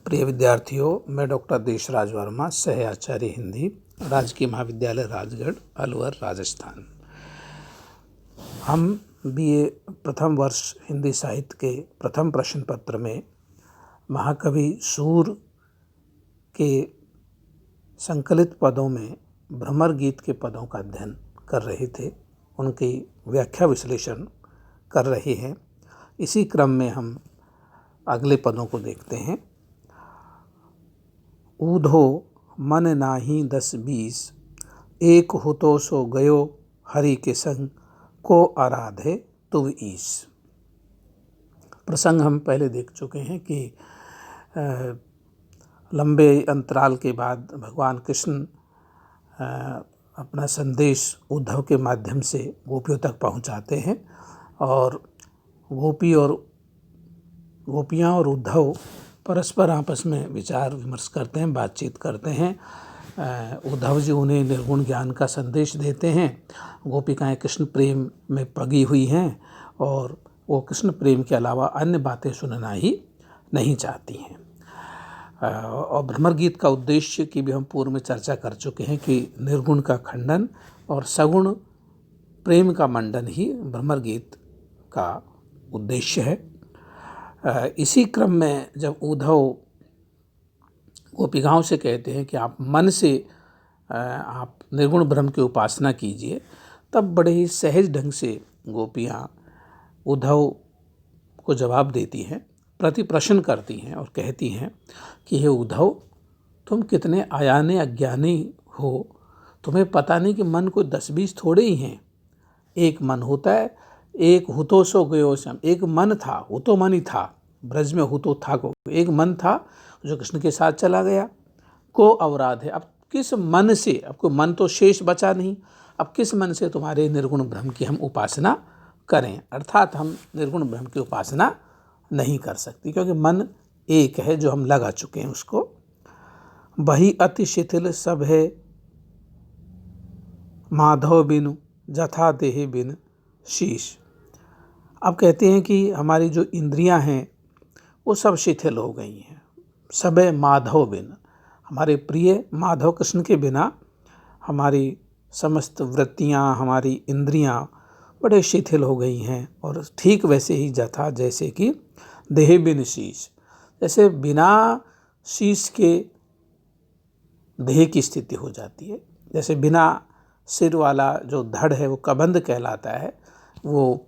प्रिय विद्यार्थियों, मैं डॉक्टर देशराज वर्मा, सह आचार्य हिंदी, राजकीय महाविद्यालय राजगढ़, अलवर, राजस्थान। हम बीए प्रथम वर्ष हिंदी साहित्य के प्रथम प्रश्न पत्र में महाकवि सूर के संकलित पदों में भ्रमर गीत के पदों का अध्ययन कर रहे थे, उनकी व्याख्या विश्लेषण कर रहे हैं। इसी क्रम में हम अगले पदों को देखते हैं। ऊधो मन नाही 10-20, एक हुतो सो गयो हरि के संग, को आराधे तुव ईश। प्रसंग हम पहले देख चुके हैं कि लंबे अंतराल के बाद भगवान कृष्ण अपना संदेश उद्धव के माध्यम से गोपियों तक पहुंचाते हैं और गोपियाँ और उद्धव परस्पर आपस में विचार विमर्श करते हैं, बातचीत करते हैं। उद्धव जी उन्हें निर्गुण ज्ञान का संदेश देते हैं। गोपिकाएं कृष्ण प्रेम में पगी हुई हैं और वो कृष्ण प्रेम के अलावा अन्य बातें सुनना ही नहीं चाहती हैं। और भ्रमर गीत का उद्देश्य की भी हम पूर्व में चर्चा कर चुके हैं कि निर्गुण का खंडन और सगुण प्रेम का मंडन ही भ्रमर गीत का उद्देश्य है। इसी क्रम में जब उद्धव गोपिकाओं से कहते हैं कि आप मन से आप निर्गुण ब्रह्म की उपासना कीजिए, तब बड़े ही सहज ढंग से गोपियाँ उद्धव को जवाब देती हैं, प्रति प्रश्न करती हैं और कहती हैं कि हे उद्धव, तुम कितने आयाने अज्ञानी हो, तुम्हें पता नहीं कि मन को 10-20 थोड़े ही हैं। एक मन होता है, एक हुतो सो गयो श्याम, एक मन था, हुतो मन ही था, ब्रज में हुतो था को, एक मन था जो कृष्ण के साथ चला गया। को अवराध है, अब किस मन से, अब कोई मन तो शेष बचा नहीं, अब किस मन से तुम्हारे निर्गुण ब्रह्म की हम उपासना करें। अर्थात हम निर्गुण ब्रह्म की उपासना नहीं कर सकती क्योंकि मन एक है जो हम लगा चुके हैं उसको। बही अति शिथिल सब है माधव बिनु, जथा देहि बिन शीश। अब कहते हैं कि हमारी जो इंद्रियां हैं वो सब शिथिल हो गई हैं। सब माधव बिन, हमारे प्रिय माधव कृष्ण के बिना हमारी समस्त वृत्तियां, हमारी इंद्रियां बड़े शिथिल हो गई हैं। और ठीक वैसे ही जथा, जैसे कि देह बिन शीश, जैसे बिना शीश के देह की स्थिति हो जाती है। जैसे बिना सिर वाला जो धड़ है वो कबंध कहलाता है, वो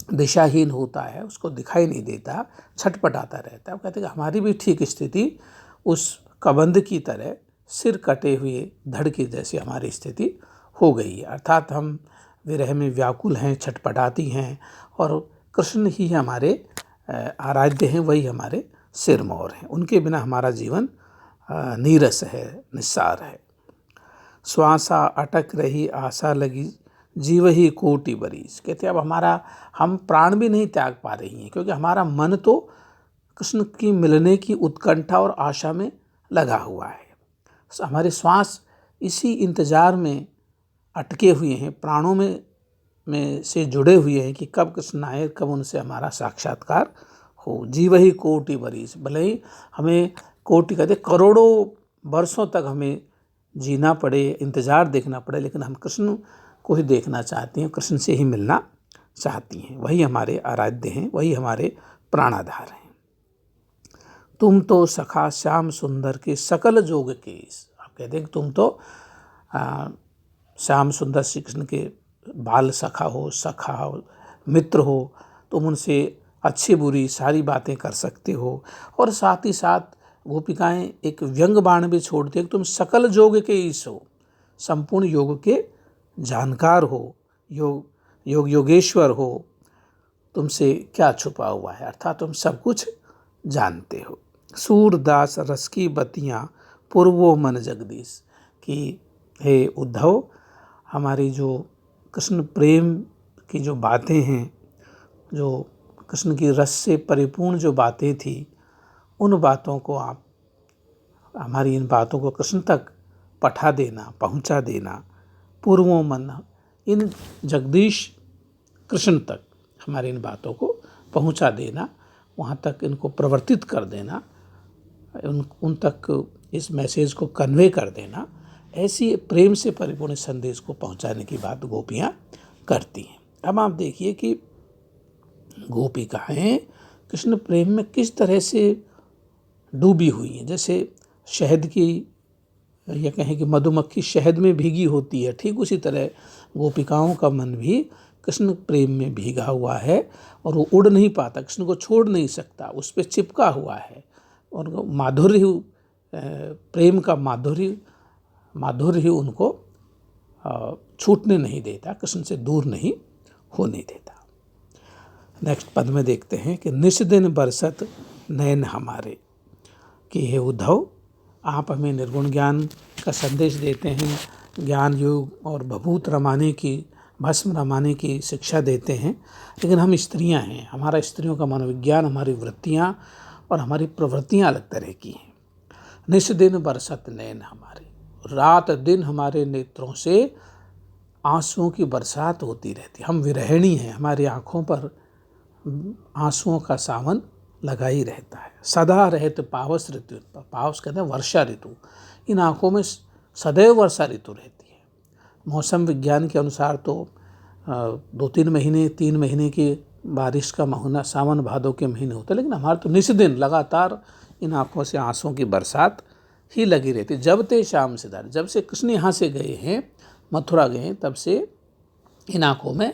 दिशाहीन होता है, उसको दिखाई नहीं देता, छटपटाता रहता है। वो कहते हैं कि हमारी भी ठीक स्थिति उस कबंध की तरह सिर कटे हुए धड़ की जैसी हमारी स्थिति हो गई है। अर्थात हम विरह में व्याकुल हैं, छटपटाती हैं और कृष्ण ही हमारे आराध्य हैं, वही हमारे सिरमौर हैं। उनके बिना हमारा जीवन नीरस है, निस्सार है। श्वासा अटक रही आशा लगी, जीव ही कोटि बरीस। कहते अब हम प्राण भी नहीं त्याग पा रही हैं क्योंकि हमारा मन तो कृष्ण की मिलने की उत्कंठा और आशा में लगा हुआ है। हमारे श्वास इसी इंतजार में अटके हुए हैं, प्राणों में से जुड़े हुए हैं कि कब कृष्ण आए, कब उनसे हमारा साक्षात्कार हो। जीव ही कोटि बरीस, भले ही हमें कोटि कहते करोड़ों वर्षों तक हमें जीना पड़े, इंतज़ार देखना पड़े, लेकिन हम कृष्ण को ही देखना चाहती हैं, कृष्ण से ही मिलना चाहती हैं। वही हमारे आराध्य हैं, वही हमारे प्राणाधार हैं। तुम तो सखा श्याम सुंदर के सकल जोग केस। आप कहते हैं कि तुम तो श्याम सुंदर श्री कृष्ण के बाल सखा हो, मित्र हो, तुम उनसे अच्छी बुरी सारी बातें कर सकते हो। और साथ ही साथ गोपिकाएं एक व्यंग बाण भी छोड़ती है कि तुम सकल योग के ईश हो, संपूर्ण योग के जानकार हो, योगेश्वर हो, तुमसे क्या छुपा हुआ है, अर्थात तुम सब कुछ जानते हो। सूरदास रस की बतियाँ पूर्वो मन जगदीश, कि हे उद्धव, हमारी जो कृष्ण प्रेम की जो बातें हैं, जो कृष्ण की रस से परिपूर्ण जो बातें थी, उन बातों को आप, हमारी इन बातों को कृष्ण तक पठा देना, पहुंचा देना। पूर्वों मन, इन जगदीश कृष्ण तक हमारी इन बातों को पहुंचा देना, वहाँ तक इनको प्रवर्तित कर देना। उन तक इस मैसेज को कन्वे कर देना, ऐसी प्रेम से परिपूर्ण संदेश को पहुंचाने की बात गोपियां करती हैं। अब आप देखिए कि गोपिकाएं कृष्ण प्रेम में किस तरह से डूबी हुई हैं। जैसे शहद की, या कहें कि मधुमक्खी शहद में भीगी होती है, ठीक उसी तरह गोपिकाओं का मन भी कृष्ण प्रेम में भीगा हुआ है और वो उड़ नहीं पाता, कृष्ण को छोड़ नहीं सकता, उस पर चिपका हुआ है। और माधुर्य, प्रेम का माधुर्य उनको छूटने नहीं देता, कृष्ण से दूर नहीं होने देता। नेक्स्ट पद में देखते हैं कि निष्दिन बरसत नयन हमारे, कि हे उद्धव, आप हमें निर्गुण ज्ञान का संदेश देते हैं, ज्ञान योग और भभूत रमाने की, भस्म रमाने की शिक्षा देते हैं, लेकिन हम स्त्रियां हैं, हमारा स्त्रियों का मनोविज्ञान, हमारी वृत्तियां और हमारी प्रवृत्तियां अलग तरह की हैं। निष्दिन बरसत नयन हमारे, रात दिन हमारे नेत्रों से आंसुओं की बरसात होती रहती, हम विरहिणी हैं, हमारी आँखों पर आंसुओं का सावन लगा ही रहता है। सदा रहते पावस ऋतु, पावस कहते हैं वर्षा ऋतु, इन आँखों में सदैव वर्षा ऋतु रहती है। मौसम विज्ञान के अनुसार तो 2-3 महीने 3 महीने की बारिश का महीना सावन भादों के महीने होता है, लेकिन हमारे तो निष्दिन लगातार इन आँखों से आंसुओं की बरसात ही लगी रहती। जब ते श्याम सिधारे, जब से कृष्ण यहाँ से गए हैं, मथुरा गए हैं, तब से इन आँखों में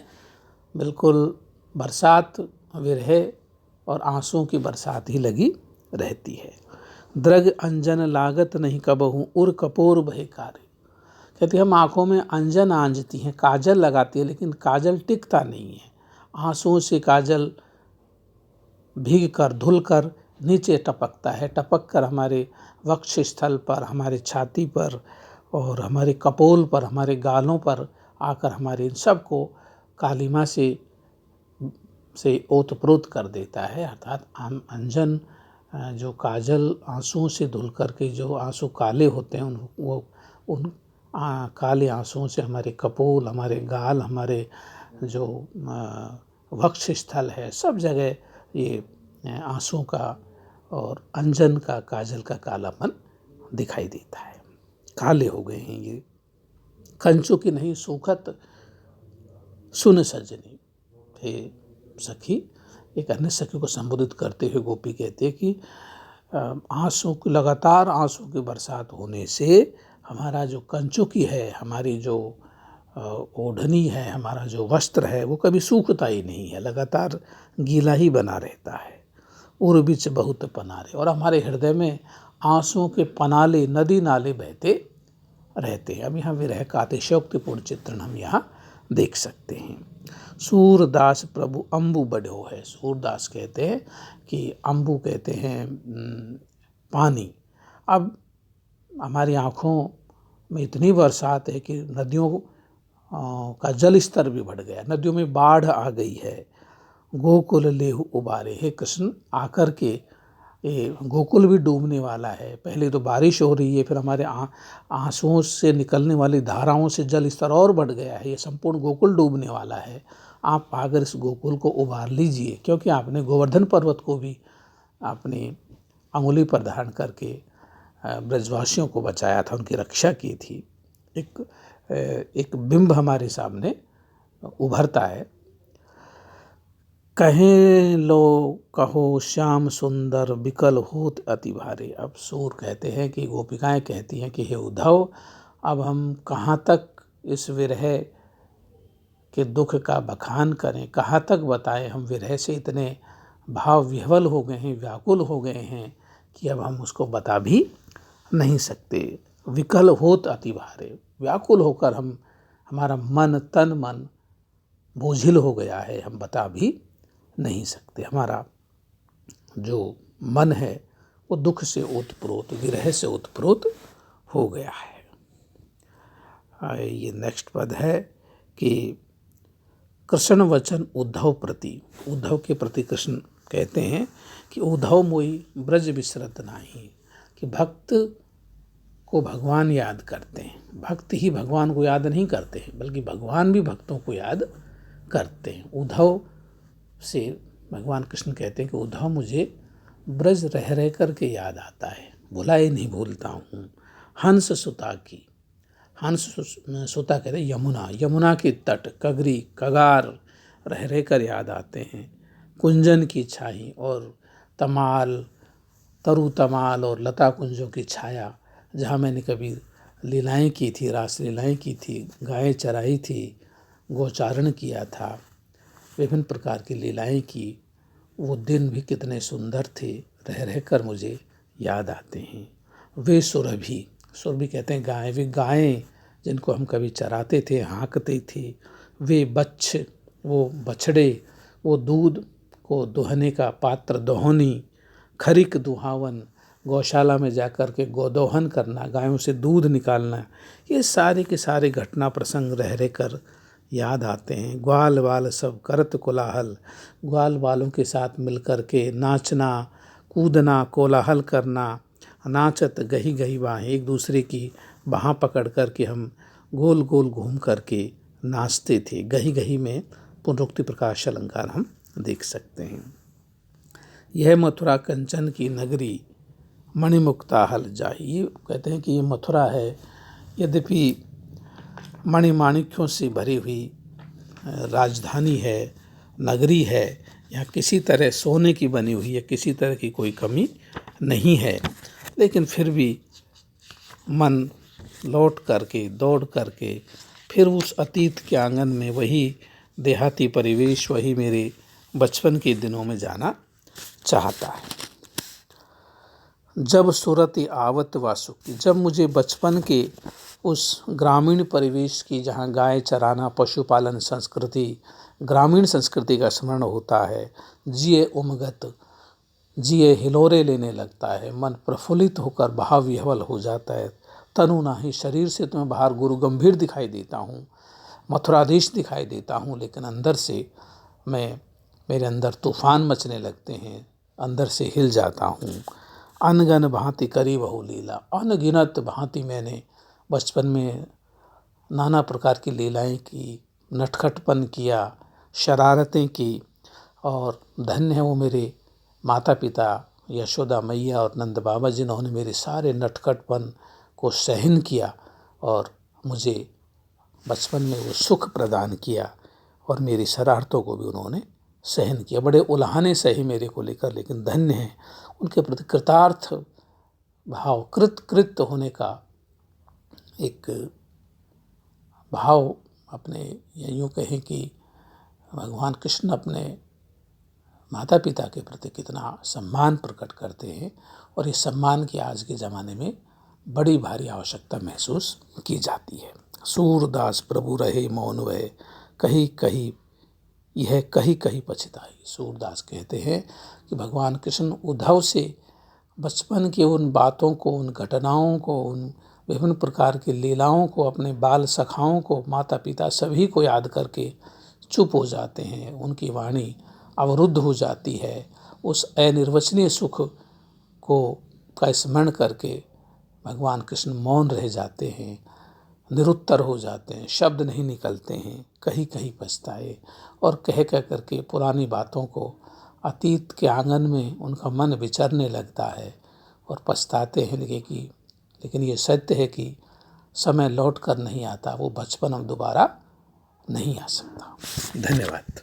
बिल्कुल बरसात, विरह और आंसुओं की बरसात ही लगी रहती है। द्रग अंजन लागत नहीं कबहूँ, उर कपोर भय कारे, कहती हम आँखों में अंजन आंजती हैं, काजल लगाती है, लेकिन काजल टिकता नहीं है। आंसुओं से काजल भीग कर धुल कर नीचे टपकता है, टपक कर हमारे वक्ष स्थल पर, हमारे छाती पर और हमारे कपोल पर, हमारे गालों पर आकर हमारे इन सब को कालिमा से ओतप्रोत कर देता है। अर्थात अंजन, जो काजल आंसुओं से धुल कर के जो आंसू काले होते हैं, उन काले आंसुओं से हमारे कपोल, हमारे गाल, हमारे जो वक्ष स्थल है, सब जगह ये आंसुओं का और अंजन का, काजल का कालापन दिखाई देता है। काले हो गए हैं ये, कंचों की नहीं सूखत सुन सजनी। हे सखी, एक अन्य सखी को संबोधित करते हुए गोपी कहते हैं कि लगातार आंसू की बरसात होने से हमारा जो कंचुकी है, हमारी जो ओढ़नी है, हमारा जो वस्त्र है, वो कभी सूखता ही नहीं है, लगातार गीला ही बना रहता है। उर बीच बहुत पनारे, और हमारे हृदय में आंसुओं के पनाले, नदी नाले बहते रहते हैं। अब यहाँ विरह का अतिशयोक्तिपूर्ण चित्रण हम यहाँ देख सकते हैं। सूरदास प्रभु अम्बु बढ़ो है, सूरदास कहते हैं कि अम्बु कहते हैं पानी। अब हमारी आँखों में इतनी बरसात है कि नदियों का जल स्तर भी बढ़ गया, नदियों में बाढ़ आ गई है। गोकुल लेहु उबारे, हे कृष्ण आकर के गोकुल भी डूबने वाला है। पहले तो बारिश हो रही है, फिर हमारे आंसुओं से निकलने वाली धाराओं से जल स्तर और बढ़ गया है, ये संपूर्ण गोकुल डूबने वाला है। आप आकर इस गोकुल को उबार लीजिए, क्योंकि आपने गोवर्धन पर्वत को भी अपनी अंगुली पर धारण करके ब्रजवासियों को बचाया था, उनकी रक्षा की थी। एक बिंब हमारे सामने उभरता है। कहें लो कहो श्याम सुंदर, विकल होत अति भारे। अब सूर कहते हैं कि गोपिकाएं कहती हैं कि हे उद्धव, अब हम कहाँ तक इस विरह के दुख का बखान करें, कहाँ तक बताएं। हम विरह से इतने भाव विह्वल हो गए हैं, व्याकुल हो गए हैं कि अब हम उसको बता भी नहीं सकते। विकल होत अति भारे, व्याकुल होकर हमारा मन, तन मन बोझिल हो गया है, हम बता भी नहीं सकते। हमारा जो मन है वो दुख से ओतप्रोत, विरह से ओतप्रोत हो गया है। ये नेक्स्ट पद है कि कृष्ण वचन उद्धव प्रति, उद्धव के प्रति कृष्ण कहते हैं कि उद्धव मोई ब्रज विसरत नाही, कि भक्त को भगवान याद करते हैं। भक्त ही भगवान को याद नहीं करते हैं, बल्कि भगवान भी भक्तों को याद करते हैं। उद्धव से भगवान कृष्ण कहते हैं कि उद्धव मुझे ब्रज रह रह करके याद आता है, भुलाए नहीं भूलता हूँ। हंस सुता की, हंस सुता कहते हैं यमुना, यमुना के तट कगरी कगार रह रह कर याद आते हैं। कुंजन की छाई और तमाल, तरु तमाल और लता कुंजों की छाया, जहाँ मैंने कभी लीलाएं की थी, रास लीलाएं की थी, गायें चराई थी, गोचारण किया था, विभिन्न प्रकार की लीलाएं की, वो दिन भी कितने सुंदर थे, रह रह कर मुझे याद आते हैं। वे सुरभि, सुरभि कहते हैं गाय, वे गायें जिनको हम कभी चराते थे, हाँकते थे, वे बच्छ, वो बछड़े, वो दूध को दुहने का पात्र दोहनी, खरिक दुहावन, गौशाला में जाकर के गोदोहन करना, गायों से दूध निकालना, ये सारे के सारे घटना प्रसंग रह रह कर याद आते हैं। ग्वाल वाल सब करत कोलाहल, ग्वाल वालों के साथ मिलकर के नाचना, कूदना, कोलाहल करना, नाचत गही गही बाहें, एक दूसरे की बाहाँ पकड़ कर के हम गोल गोल घूम करके नाचते थे। गही गही में पुनरुक्ति प्रकाश अलंकार हम देख सकते हैं। यह मथुरा कंचन की नगरी, मणिमुक्ता हल जाही, ये कहते हैं कि ये मथुरा है, यद्यपि मणिमाणिक्यों से भरी हुई राजधानी है, नगरी है, यहाँ किसी तरह सोने की बनी हुई है, किसी तरह की कोई कमी नहीं है, लेकिन फिर भी मन लौट करके दौड़ करके फिर उस अतीत के आंगन में, वही देहाती परिवेश, वही मेरे बचपन के दिनों में जाना चाहता है। जब सुरति आवत वासुकी, जब मुझे बचपन के उस ग्रामीण परिवेश की, जहाँ गाय चराना, पशुपालन संस्कृति, ग्रामीण संस्कृति का स्मरण होता है, जिए उमगत, जिए हिलोरे लेने लगता है, मन प्रफुल्लित होकर भाव विह्वल हो जाता है। तनु नाही, शरीर से तो मैं बाहर गुरु गंभीर दिखाई देता हूँ, मथुराधीश दिखाई देता हूँ, लेकिन अंदर से मेरे अंदर तूफान मचने लगते हैं, अंदर से हिल जाता हूँ। अनगन भांति करी बहु लीला, अनगिनत भांति मैंने बचपन में नाना प्रकार की लीलाएं की, नटखटपन किया, शरारतें की, और धन्य है वो मेरे माता पिता यशोदा मैया और नंद बाबा, जिन्होंने मेरे सारे नटखटपन को सहन किया और मुझे बचपन में वो सुख प्रदान किया, और मेरी शरारतों को भी उन्होंने सहन किया, बड़े उल्हाने सही मेरे को लेकर, लेकिन धन्य है उनके प्रति कृतार्थ भाव, कृत होने का एक भाव, अपने यूँ कहें कि भगवान कृष्ण अपने माता पिता के प्रति कितना सम्मान प्रकट करते हैं, और इस सम्मान की आज के ज़माने में बड़ी भारी आवश्यकता महसूस की जाती है। सूरदास प्रभु रहे मौन वह, कहीं कहीं यह कहीं कहीं पछताई। सूरदास कहते हैं कि भगवान कृष्ण उद्धव से बचपन के उन बातों को, उन घटनाओं को, उन विभिन्न प्रकार की लीलाओं को, अपने बाल सखाओं को, माता पिता सभी को याद करके चुप हो जाते हैं, उनकी वाणी अवरुद्ध हो जाती है। उस अनिर्वचनीय सुख को का स्मरण करके भगवान कृष्ण मौन रह जाते हैं, निरुत्तर हो जाते हैं, शब्द नहीं निकलते हैं, कहीं कहीं पछताए, और कह करके पुरानी बातों को, अतीत के आंगन में उनका मन विचरने लगता है और पछताते हैं। लेकिन ये सत्य है कि समय लौट कर नहीं आता, वो बचपन अब दोबारा नहीं आ सकता। धन्यवाद।